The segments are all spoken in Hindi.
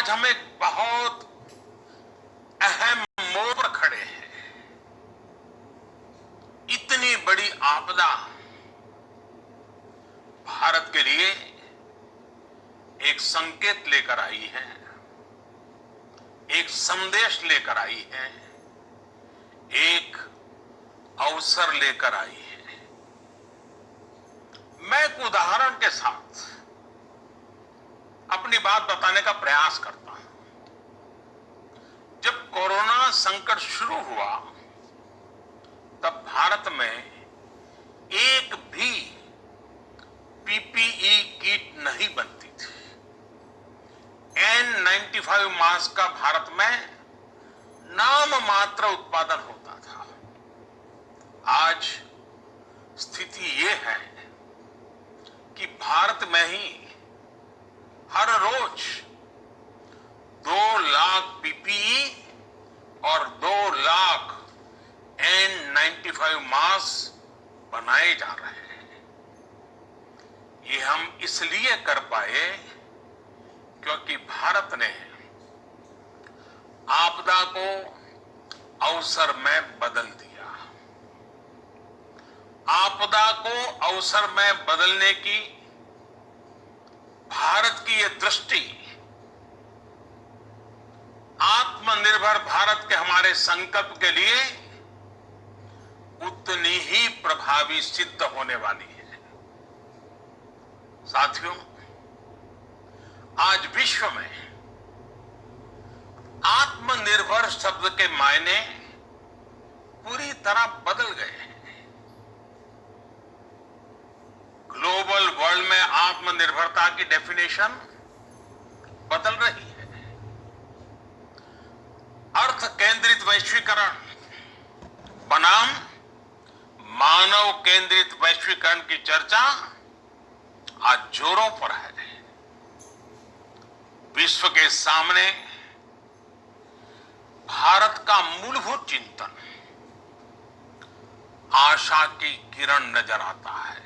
आज हम एक बहुत अहम मोड़ पर खड़े हैं। इतनी बड़ी आपदा भारत के लिए एक संकेत लेकर आई है, एक संदेश लेकर आई है, एक अवसर लेकर आई है। मैं एक उदाहरण के साथ अपनी बात बताने का प्रयास करता हूं। जब कोरोना संकट शुरू हुआ तब भारत में एक भी पीपीई किट नहीं बनती थी। N95 मास्क का भारत में नाम मात्र उत्पादन होता था। आज स्थिति ये है कि भारत में ही हर रोज 2 लाख पीपीई और 2 लाख N95 मास्क बनाए जा रहे हैं। ये हम इसलिए कर पाए क्योंकि भारत ने आपदा को अवसर में बदल दिया। आपदा को अवसर में बदलने की भारत की यह दृष्टि आत्मनिर्भर भारत के हमारे संकल्प के लिए उतनी ही प्रभावी सिद्ध होने वाली है। साथियों, आज विश्व में आत्मनिर्भर शब्द के मायने पूरी तरह बदल गए हैं। ग्लोबल वर्ल्ड में आत्मनिर्भरता की डेफिनेशन बदल रही है। अर्थ केंद्रित वैश्वीकरण बनाम मानव केंद्रित वैश्वीकरण की चर्चा आज जोरों पर है। विश्व के सामने भारत का मूलभूत चिंतन आशा की किरण नजर आता है।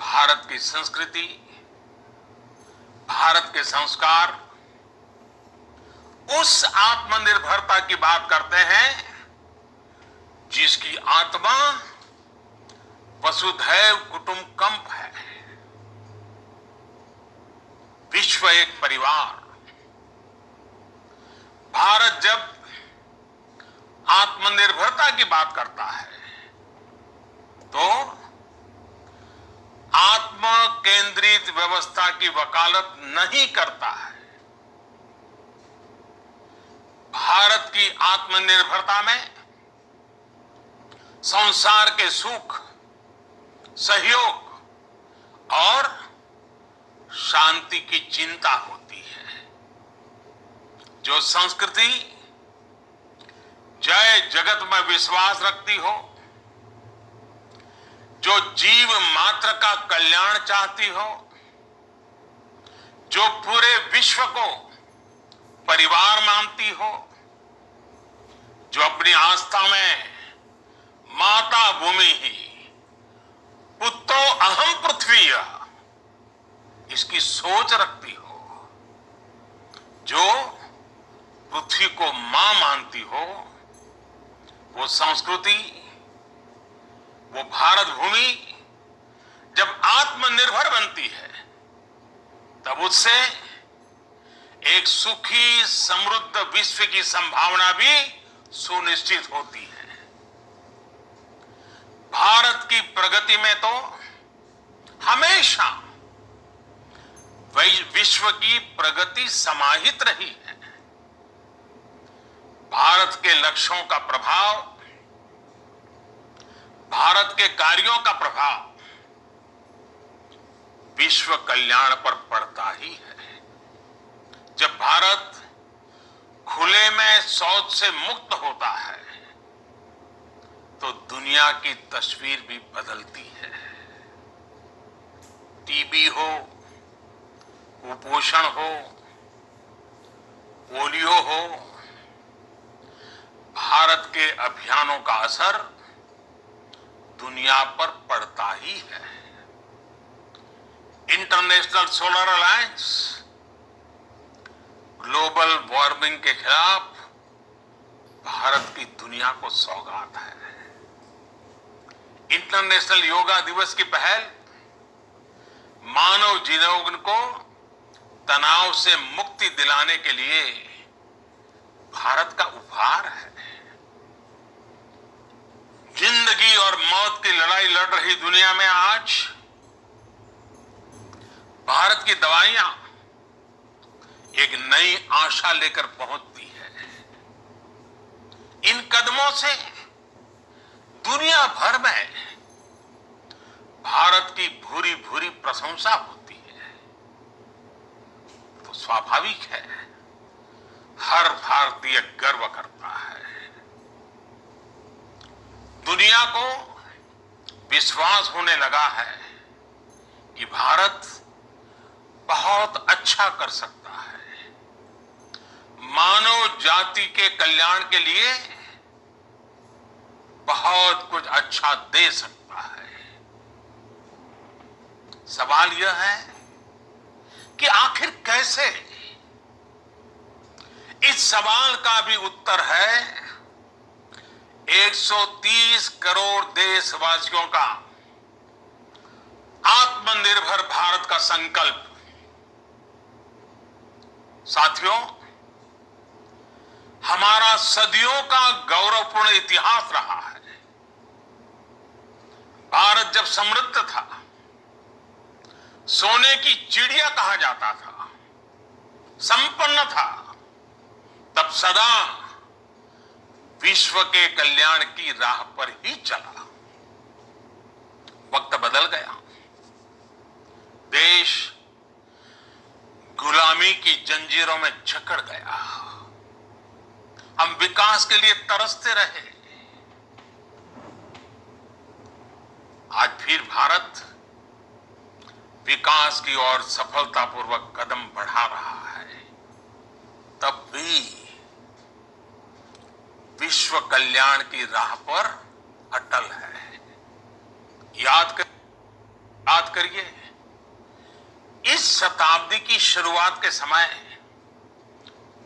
भारत की संस्कृति, भारत के संस्कार उस आत्मनिर्भरता की बात करते हैं जिसकी आत्मा वसुधैव कुटुंबकम है। विश्व एक परिवार। भारत जब आत्मनिर्भरता की बात करता है तो आत्म केंद्रित व्यवस्था की वकालत नहीं करता है। भारत की आत्मनिर्भरता में संसार के सुख, सहयोग और शांति की चिंता होती है। जो संस्कृति जय जगत में विश्वास रखती हो, जो जीव मात्र का कल्याण चाहती हो, जो पूरे विश्व को परिवार मानती हो, जो अपनी आस्था में माता भूमि ही पुत्रो अहम पृथ्वी इसकी सोच रखती हो, जो पृथ्वी को मां मानती हो, वो संस्कृति, वो भारत भूमि जब आत्मनिर्भर बनती है तब उससे एक सुखी समृद्ध विश्व की संभावना भी सुनिश्चित होती है। भारत की प्रगति में तो हमेशा विश्व की प्रगति समाहित रही है। भारत के लक्ष्यों का प्रभाव, भारत के कार्यों का प्रभाव विश्व कल्याण पर पड़ता ही है। जब भारत खुले में शौच से मुक्त होता है तो दुनिया की तस्वीर भी बदलती है। टीबी हो, कुपोषण हो, पोलियो हो, भारत के अभियानों का असर दुनिया पर पड़ता ही है। International solar alliance global warming के खिलाफ भारत की दुनिया को सौगात है। इंटरनेशनल योगा दिवस की पहल मानव जीवन को तनाव से मुक्ति दिलाने के लिए भारत का उपहार है। जिंदगी और मौत की लड़ाई लड़ रही दुनिया में आज भारत की दवाइयां एक नई आशा लेकर पहुंचती है। इन कदमों से दुनिया भर में भारत की भूरी भूरी प्रशंसा होती है। तो स्वाभाविक है हर भारतीय गर्व करता है। दुनिया को विश्वास होने लगा है कि भारत बहुत अच्छा कर सकता है, मानव जाति के कल्याण के लिए बहुत कुछ अच्छा दे सकता है। सवाल यह है कि आखिर कैसे? इस सवाल का भी उत्तर है 130 करोड़ देशवासियों का आत्मनिर्भर भारत का संकल्प। साथियों, हमारा सदियों का गौरवपूर्ण इतिहास रहा है। भारत जब समृद्ध था, सोने की चिड़िया कहा जाता था, संपन्न था, तब सदा विश्व के कल्याण की राह पर ही चला। वक्त बदल गया, देश गुलामी की जंजीरों में जकड़ गया। हम विकास के लिए तरसते रहे। आज फिर भारत विकास की ओर सफलतापूर्वक कदम बढ़ा रहा है। तब भी विश्व कल्याण की राह पर अटल है। याद करिए, इस शताब्दी की शुरुआत के समय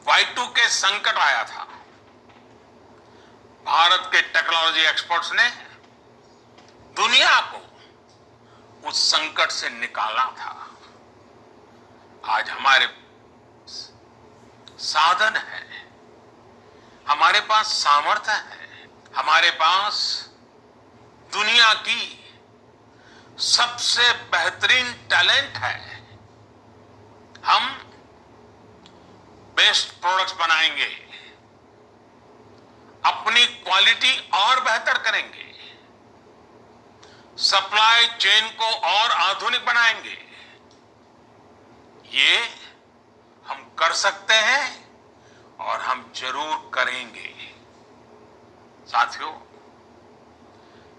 Y2K संकट आया था। भारत के टेक्नोलॉजी एक्सपर्ट्स ने दुनिया को उस संकट से निकाला था। आज हमारे साधन है, हमारे पास सामर्थ्य है, हमारे पास दुनिया की सबसे बेहतरीन टैलेंट है। हम बेस्ट प्रोडक्ट्स बनाएंगे, अपनी क्वालिटी और बेहतर करेंगे, सप्लाई चेन को और आधुनिक बनाएंगे। ये हम कर सकते हैं और हम जरूर करेंगे। साथियों,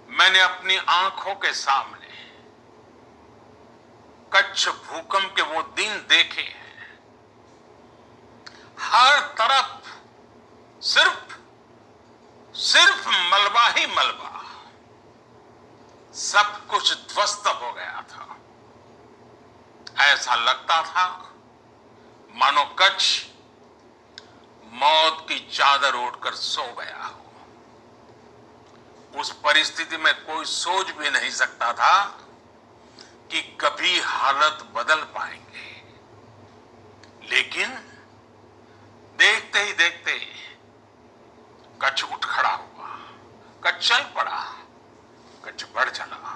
मैंने अपनी आंखों के सामने कच्छ भूकंप के वो दिन देखे हैं। हर तरफ सिर्फ मलबा ही मलबा, सब कुछ ध्वस्त हो गया था। ऐसा लगता था मानो कच्छ मौत की चादर ओढ़कर सो गया हो। उस परिस्थिति में कोई सोच भी नहीं सकता था कि कभी हालत बदल पाएंगे। लेकिन देखते ही देखते कच्छ उठ खड़ा हुआ, कच्छ चल पड़ा, कच्छ बढ़ चला।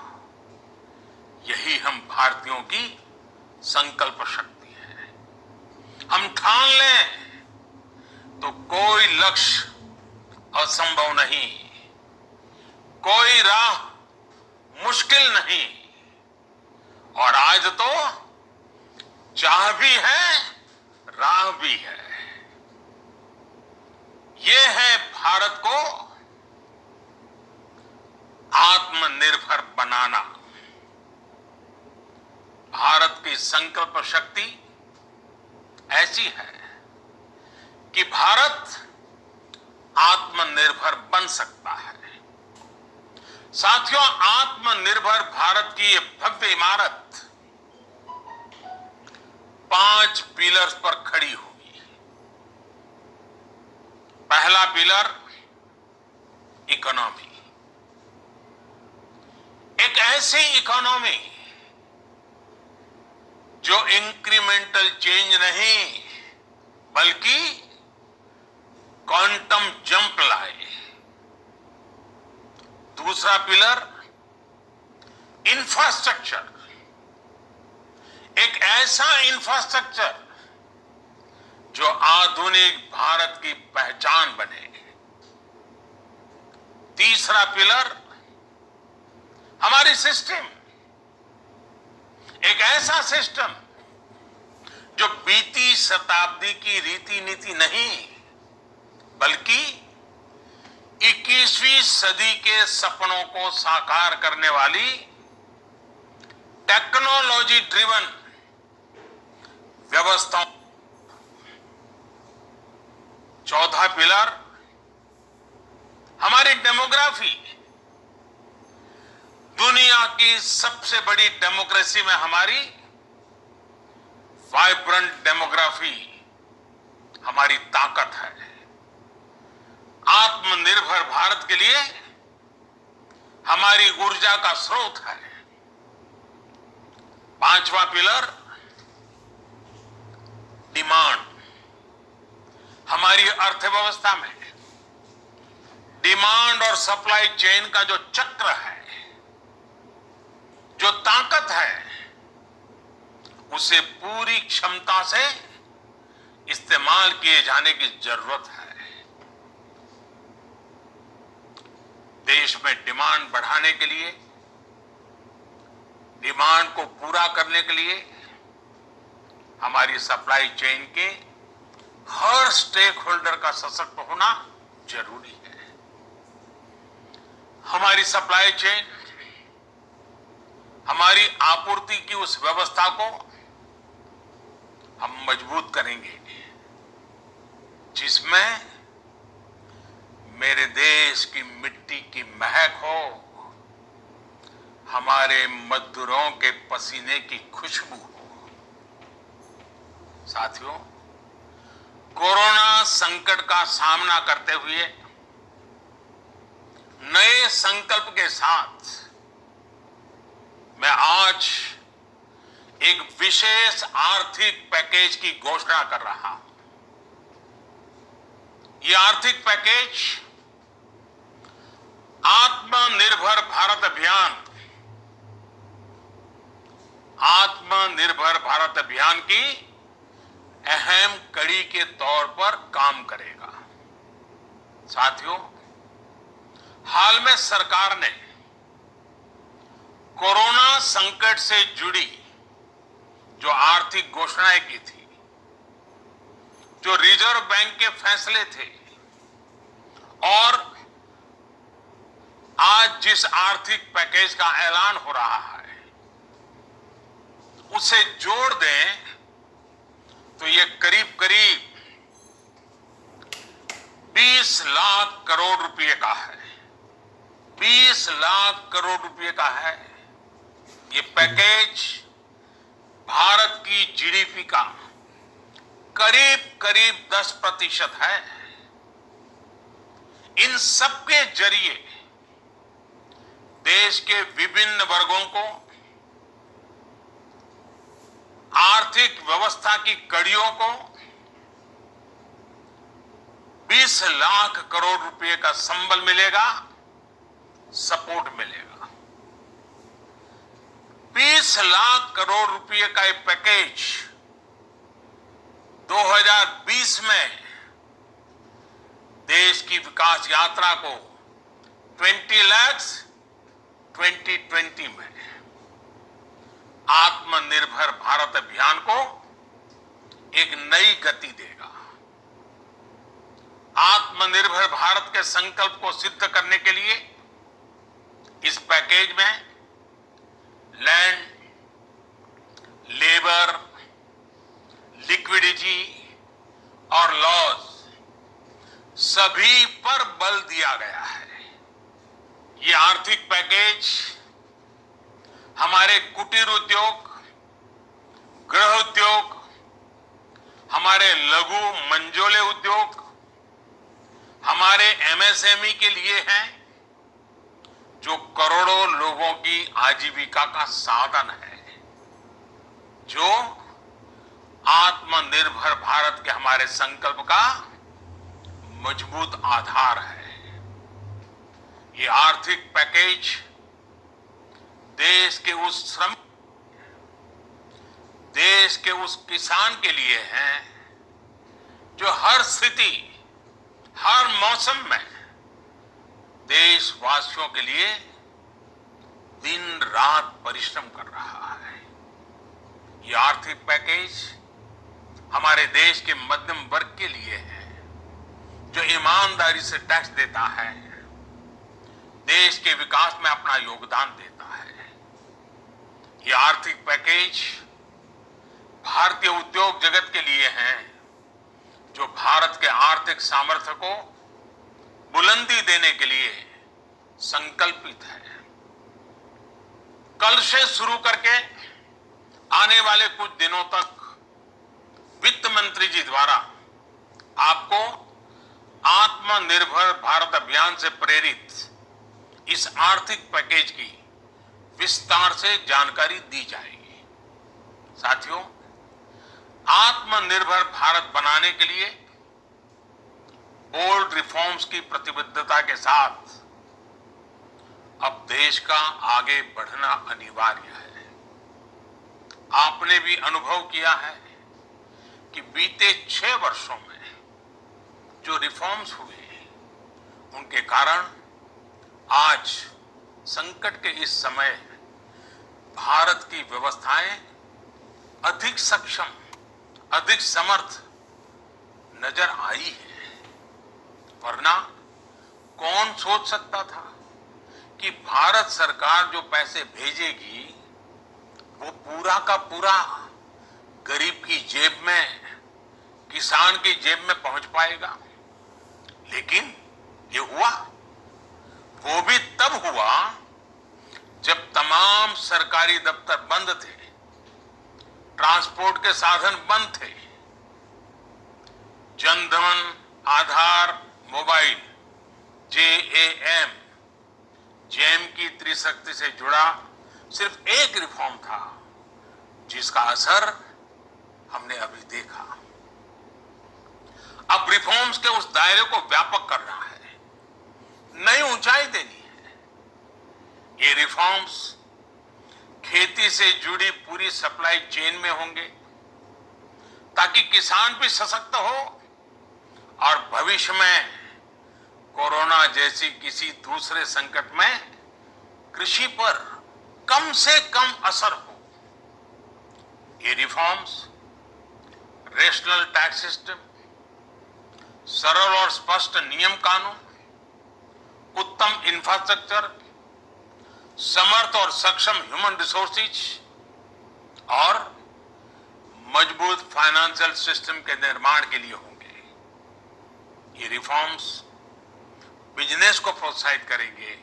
यही हम भारतीयों की संकल्प शक्ति है। हम ठान लें तो कोई लक्ष्य असंभव नहीं, कोई राह मुश्किल नहीं। और आज तो चाह भी है, राह भी है। ये है भारत को आत्मनिर्भर बनाना। भारत की संकल्प शक्ति ऐसी है कि भारत आत्मनिर्भर बन सकता है। साथियों, आत्मनिर्भर भारत की ये भव्य इमारत 5 पिलर्स पर खड़ी हुई। पहला पिलर इकोनॉमी, एक ऐसी इकोनॉमी जो इंक्रीमेंटल चेंज नहीं बल्कि क्वांटम जंप लाए। दूसरा पिलर इंफ्रास्ट्रक्चर, एक ऐसा इंफ्रास्ट्रक्चर जो आधुनिक भारत की पहचान बने। तीसरा पिलर हमारी सिस्टम, एक ऐसा सिस्टम जो बीती शताब्दी की रीति नीति नहीं बल्कि 21वीं सदी के सपनों को साकार करने वाली टेक्नोलॉजी ड्रिवन व्यवस्था। चौथा पिलर हमारी डेमोग्राफी, दुनिया की सबसे बड़ी डेमोक्रेसी में हमारी वाइब्रेंट डेमोग्राफी हमारी ताकत है। आत्मनिर्भर भारत के लिए हमारी ऊर्जा का स्रोत है। पांचवा पिलर डिमांड, हमारी अर्थव्यवस्था में डिमांड और सप्लाई चेन का जो चक्र है, जो ताकत है, उसे पूरी क्षमता से इस्तेमाल किए जाने की जरूरत है। देश में डिमांड बढ़ाने के लिए, डिमांड को पूरा करने के लिए हमारी सप्लाई चेन के हर स्टेक होल्डर का सशक्त होना जरूरी है। हमारी सप्लाई चेन, हमारी आपूर्ति की उस व्यवस्था को हम मजबूत करेंगे जिसमें मेरे देश की मिट्टी की महक हो, हमारे मजदूरों के पसीने की खुशबू हो। साथियों, कोरोना संकट का सामना करते हुए नए संकल्प के साथ मैं आज एक विशेष आर्थिक पैकेज की घोषणा कर रहा हूं। यह आर्थिक पैकेज आत्मनिर्भर भारत अभियान, आत्मनिर्भर भारत अभियान की अहम कड़ी के तौर पर काम करेगा। साथियों, हाल में सरकार ने कोरोना संकट से जुड़ी जो आर्थिक घोषणाएं की थी, जो रिजर्व बैंक के फैसले थे और आज जिस आर्थिक पैकेज का ऐलान हो रहा है, उसे जोड़ दें तो ये करीब करीब 20 लाख करोड़ रुपए का है। 20 लाख करोड़ रुपए का है। ये पैकेज भारत की जीडीपी का करीब करीब 10% है। इन सबके जरिए देश के विभिन्न वर्गों को आर्थिक व्यवस्था की कड़ियों को 20 लाख करोड़ रुपए का संबल मिलेगा, सपोर्ट मिलेगा। 20 लाख करोड़ रुपए का ये पैकेज 2020 में देश की विकास यात्रा को 20 लाख 2020 में आत्मनिर्भर भारत अभियान को एक नई गति देगा। आत्मनिर्भर भारत के संकल्प को सिद्ध करने के लिए इस पैकेज में लैंड, लेबर, लिक्विडिटी और लॉज सभी पर बल दिया गया है। ये आर्थिक पैकेज हमारे कुटीर उद्योग, गृह उद्योग, हमारे लघु मंझोले उद्योग, हमारे एमएसएमई के लिए हैं, जो करोड़ों लोगों की आजीविका का साधन है, जो आत्मनिर्भर भारत के हमारे संकल्प का मजबूत आधार है। ये आर्थिक पैकेज देश के उस श्रमिक, देश के उस किसान के लिए हैं जो हर स्थिति, हर मौसम में देशवासियों के लिए दिन रात परिश्रम कर रहा है। ये आर्थिक पैकेज हमारे देश के मध्यम वर्ग के लिए है, जो ईमानदारी से टैक्स देता है, देश के विकास में अपना योगदान देता है। ये आर्थिक पैकेज भारतीय उद्योग जगत के लिए है, जो भारत के आर्थिक सामर्थ्य को बुलंदी देने के लिए संकल्पित है। कल से शुरू करके आने वाले कुछ दिनों तक वित्त मंत्री जी द्वारा आपको आत्मनिर्भर भारत अभियान से प्रेरित इस आर्थिक पैकेज की विस्तार से जानकारी दी जाएगी। साथियों, आत्मनिर्भर भारत बनाने के लिए बोल्ड रिफॉर्म्स की प्रतिबद्धता के साथ अब देश का आगे बढ़ना अनिवार्य है। आपने भी अनुभव किया है कि बीते 6 वर्षों में जो रिफॉर्म्स हुए, उनके कारण आज संकट के इस समय भारत की व्यवस्थाएं अधिक सक्षम, अधिक समर्थ नजर आई है। वरना कौन सोच सकता था कि भारत सरकार जो पैसे भेजेगी वो पूरा का पूरा गरीब की जेब में, किसान की जेब में पहुंच पाएगा। लेकिन ये हुआ, वो भी तब हुआ जब तमाम सरकारी दफ्तर बंद थे, ट्रांसपोर्ट के साधन बंद थे, जनधन, आधार, मोबाइल, जेम की त्रिशक्ति से जुड़ा सिर्फ एक रिफॉर्म था, जिसका असर हमने अभी देखा। अब रिफॉर्म्स के उस दायरे को व्यापक करना है, नई ऊंचाई देनी है। ये रिफॉर्म्स खेती से जुड़ी पूरी सप्लाई चेन में होंगे, ताकि किसान भी सशक्त हो और भविष्य में कोरोना जैसी किसी दूसरे संकट में कृषि पर कम से कम असर हो। ये रिफॉर्म्स रेशनल टैक्स सिस्टम, सरल और स्पष्ट नियम कानून, उत्तम इंफ्रास्ट्रक्चर, समर्थ और सक्षम ह्यूमन रिसोर्सेज और मजबूत फाइनेंशियल सिस्टम के निर्माण के लिए होंगे। ये रिफॉर्म्स बिजनेस को प्रोत्साहित करेंगे,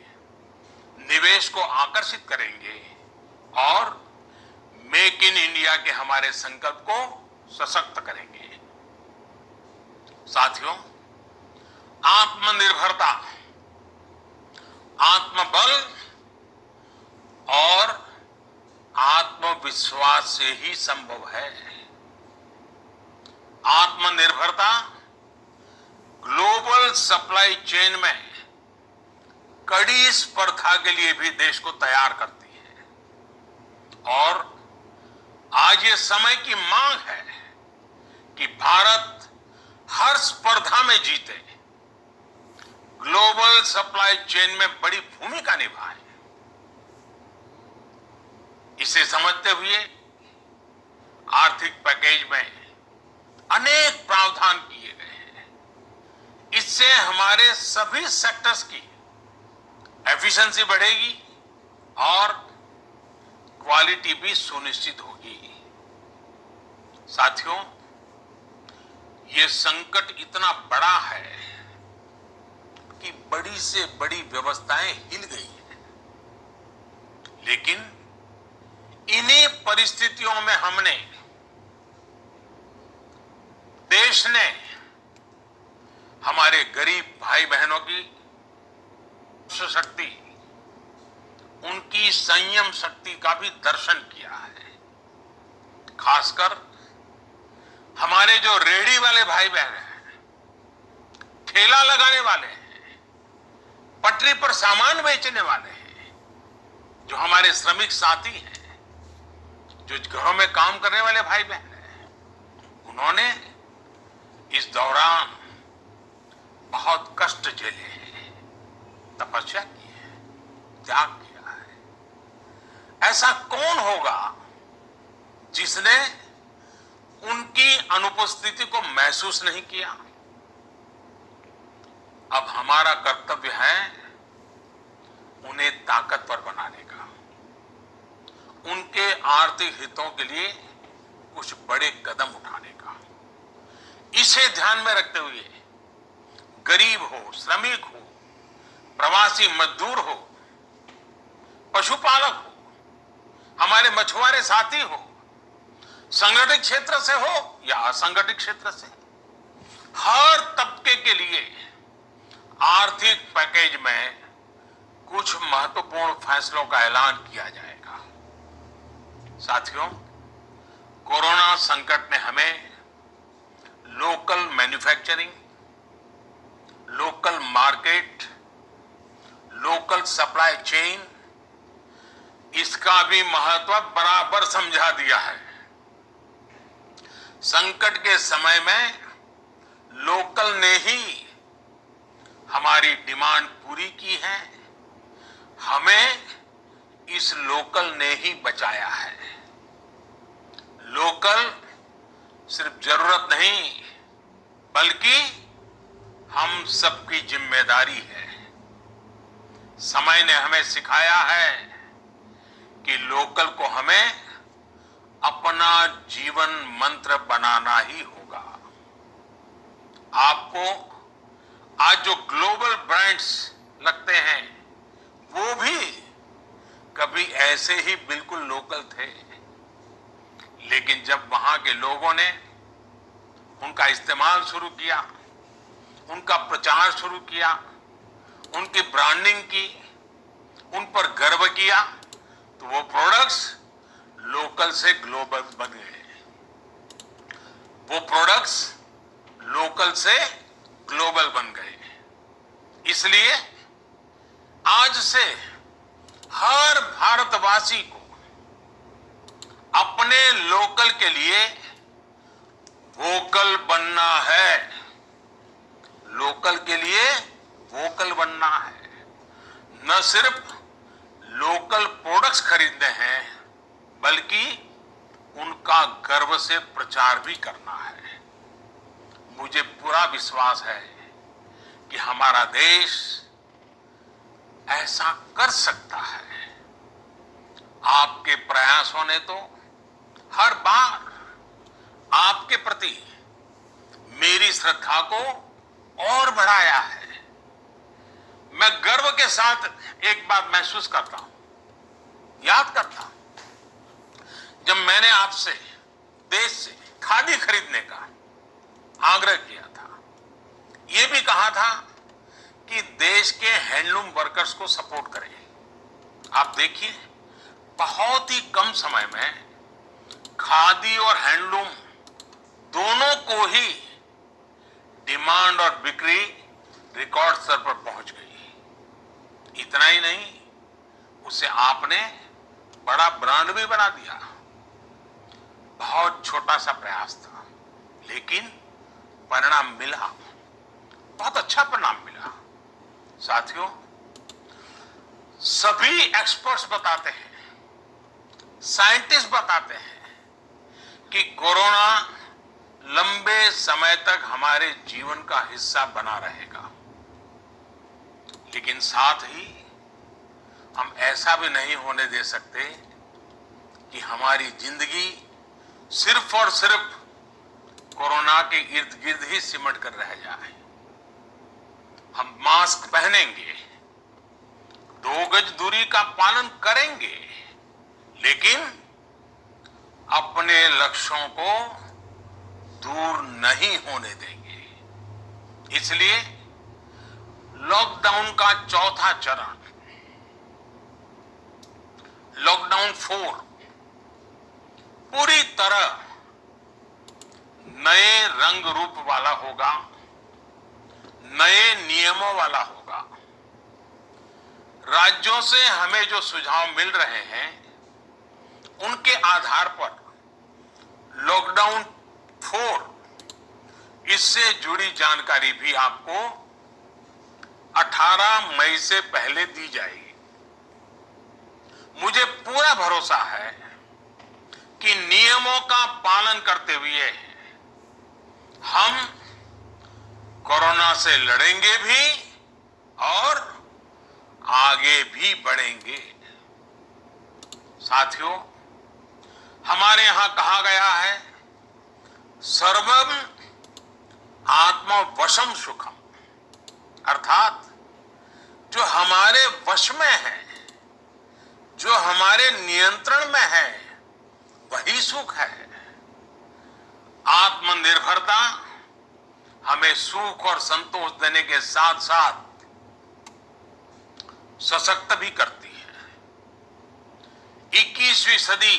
निवेश को आकर्षित करेंगे और मेक इन इंडिया के हमारे संकल्प को सशक्त करेंगे। साथियों, आत्मनिर्भरता, आत्मबल और आत्मविश्वास से ही संभव है। आत्मनिर्भरता ग्लोबल सप्लाई चेन में कड़ी स्पर्धा के लिए भी देश को तैयार करती है और आज ये समय की मांग है कि भारत हर स्पर्धा में जीते, ग्लोबल सप्लाई चेन में बड़ी भूमिका निभाए। इसे समझते हुए आर्थिक पैकेज में अनेक प्रावधान किए गए हैं। इससे हमारे सभी सेक्टर्स की एफिशिएंसी बढ़ेगी और क्वालिटी भी सुनिश्चित होगी। साथियों, ये संकट इतना बड़ा है कि बड़ी से बड़ी व्यवस्थाएं हिल गई हैं। लेकिन इन्हीं परिस्थितियों में देश ने हमारे गरीब भाई बहनों की शक्ति, उनकी संयम शक्ति का भी दर्शन किया है। खासकर हमारे जो रेहड़ी वाले भाई बहन हैं, ठेला लगाने वाले हैं, पटरी पर सामान बेचने वाले हैं, जो हमारे श्रमिक साथी हैं, जो घरों में काम करने वाले भाई बहन हैं, उन्होंने इस दौरान बहुत कष्ट झेले हैं, तपस्या की है, त्याग किया है। ऐसा कौन होगा जिसने उनकी अनुपस्थिति को महसूस नहीं किया? अब हमारा कर्तव्य है उन्हें ताकतवर बनाने का, उनके आर्थिक हितों के लिए कुछ बड़े कदम उठाने का। इसे ध्यान में रखते हुए गरीब हो, श्रमिक हो, प्रवासी मजदूर हो, पशुपालक हो, हमारे मछुआरे साथी हो, संगठित क्षेत्र से हो या असंगठित क्षेत्र से, हर तबके के लिए आर्थिक पैकेज में कुछ महत्वपूर्ण फैसलों का ऐलान किया जाएगा। साथियों, कोरोना संकट ने हमें local manufacturing, local market, local supply chain, इसका भी महत्व बराबर समझा दिया है। संकट के समय में लोकल ने ही हमारी डिमांड पूरी की है, हमें इस लोकल ने ही बचाया है। लोकल सिर्फ जरूरत नहीं, बल्कि हम सबकी जिम्मेदारी है। समय ने हमें सिखाया है कि लोकल को हमें अपना जीवन मंत्र बनाना ही होगा। आपको आज जो ग्लोबल ब्रांड्स लगते हैं, वो भी कभी ऐसे ही बिल्कुल लोकल थे, लेकिन जब वहां के लोगों ने उनका इस्तेमाल शुरू किया, उनका प्रचार शुरू किया, उनकी ब्रांडिंग की, उन पर गर्व किया, तो वो प्रोडक्ट्स लोकल से ग्लोबल बन गए। वो प्रोडक्ट्स लोकल से ग्लोबल बन गए। इसलिए आज से हर भारतवासी को अपने लोकल के लिए वोकल बनना है। लोकल के लिए वोकल बनना है। न सिर्फ लोकल प्रोडक्ट्स खरीदने हैं, बल्कि उनका गर्व से प्रचार भी करना है। मुझे पूरा विश्वास है कि हमारा देश ऐसा कर सकता है। आपके प्रयासों ने तो हर बार आपके प्रति मेरी श्रद्धा को और बढ़ाया है। मैं गर्व के साथ एक बात महसूस करता हूं, याद करता हूं, जब मैंने आपसे देश से खादी खरीदने का आग्रह किया था, यह भी कहा था कि देश के हैंडलूम वर्कर्स को सपोर्ट करें। आप देखिए, बहुत ही कम समय में खादी और हैंडलूम दोनों को ही डिमांड और बिक्री रिकॉर्ड स्तर पर पहुंच गई। इतना ही नहीं, उसे आपने बड़ा ब्रांड भी बना दिया। बहुत छोटा सा प्रयास था, लेकिन परिणाम मिला, बहुत अच्छा परिणाम मिला। साथियों, सभी एक्सपर्ट्स बताते हैं, साइंटिस्ट बताते हैं कि कोरोना लंबे समय तक हमारे जीवन का हिस्सा बना रहेगा। लेकिन साथ ही हम ऐसा भी नहीं होने दे सकते कि हमारी जिंदगी सिर्फ और सिर्फ कोरोना के इर्द गिर्द ही सिमट कर रह जाए। हम मास्क पहनेंगे, 2 गज दूरी का पालन करेंगे, लेकिन अपने लक्ष्यों को दूर नहीं होने देंगे। इसलिए लॉकडाउन का चौथा चरण, लॉकडाउन 4, पूरी तरह नए रंग रूप वाला होगा, नए नियमों वाला होगा। राज्यों से हमें जो सुझाव मिल रहे हैं, उनके आधार पर लॉकडाउन 4, इससे जुड़ी जानकारी भी आपको 18 मई से पहले दी जाएगी। मुझे पूरा भरोसा है कि नियमों का पालन करते हुए हम कोरोना से लड़ेंगे भी और आगे भी बढ़ेंगे। साथियों, हमारे यहां कहा गया है, सर्वम आत्मवशम सुखम, अर्थात जो हमारे वश में है, जो हमारे नियंत्रण में है, वही सुख है। आत्मनिर्भरता हमें सुख और संतोष देने के साथ साथ सशक्त भी करती है। 21वीं सदी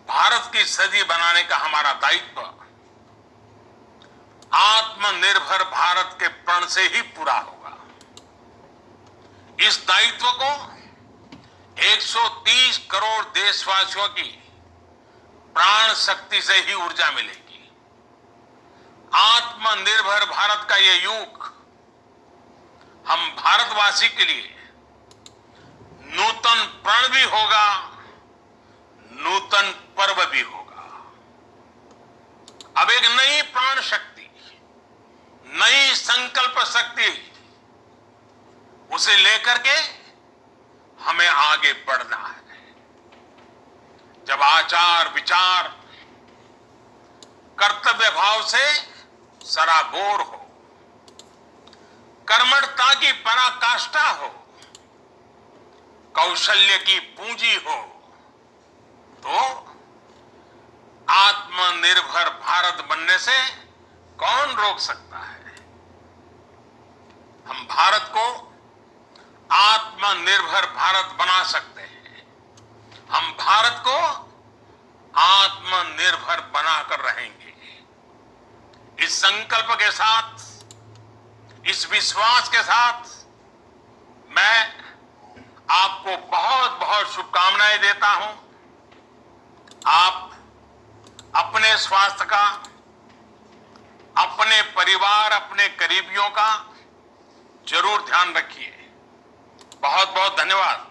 भारत की सदी बनाने का हमारा दायित्व आत्मनिर्भर भारत के प्रण से ही पूरा होगा। इस दायित्व को 130 करोड़ देशवासियों की प्राण शक्ति से ही ऊर्जा मिलेगी। आत्मनिर्भर भारत का ये युग हम भारतवासी के लिए नूतन प्रण भी होगा, नूतन पर्व भी होगा। अब एक नई प्राण शक्ति, नई संकल्प शक्ति, उसे लेकर के हमें आगे बढ़ना है। जब आचार विचार कर्तव्य भाव से सराबोर हो, कर्मठता की पराकाष्ठा हो, कौशल्य की पूंजी हो, तो आत्मनिर्भर भारत बनने से कौन रोक सकता है। हम भारत को आत्मनिर्भर भारत बना सकते हैं। हम भारत को आत्मनिर्भर बनाकर रहेंगे। इस संकल्प के साथ, इस विश्वास के साथ मैं आपको बहुत बहुत शुभकामनाएं देता हूं। आप अपने स्वास्थ्य का, अपने परिवार, अपने करीबियों का जरूर ध्यान रखिए। बहुत बहुत धन्यवाद।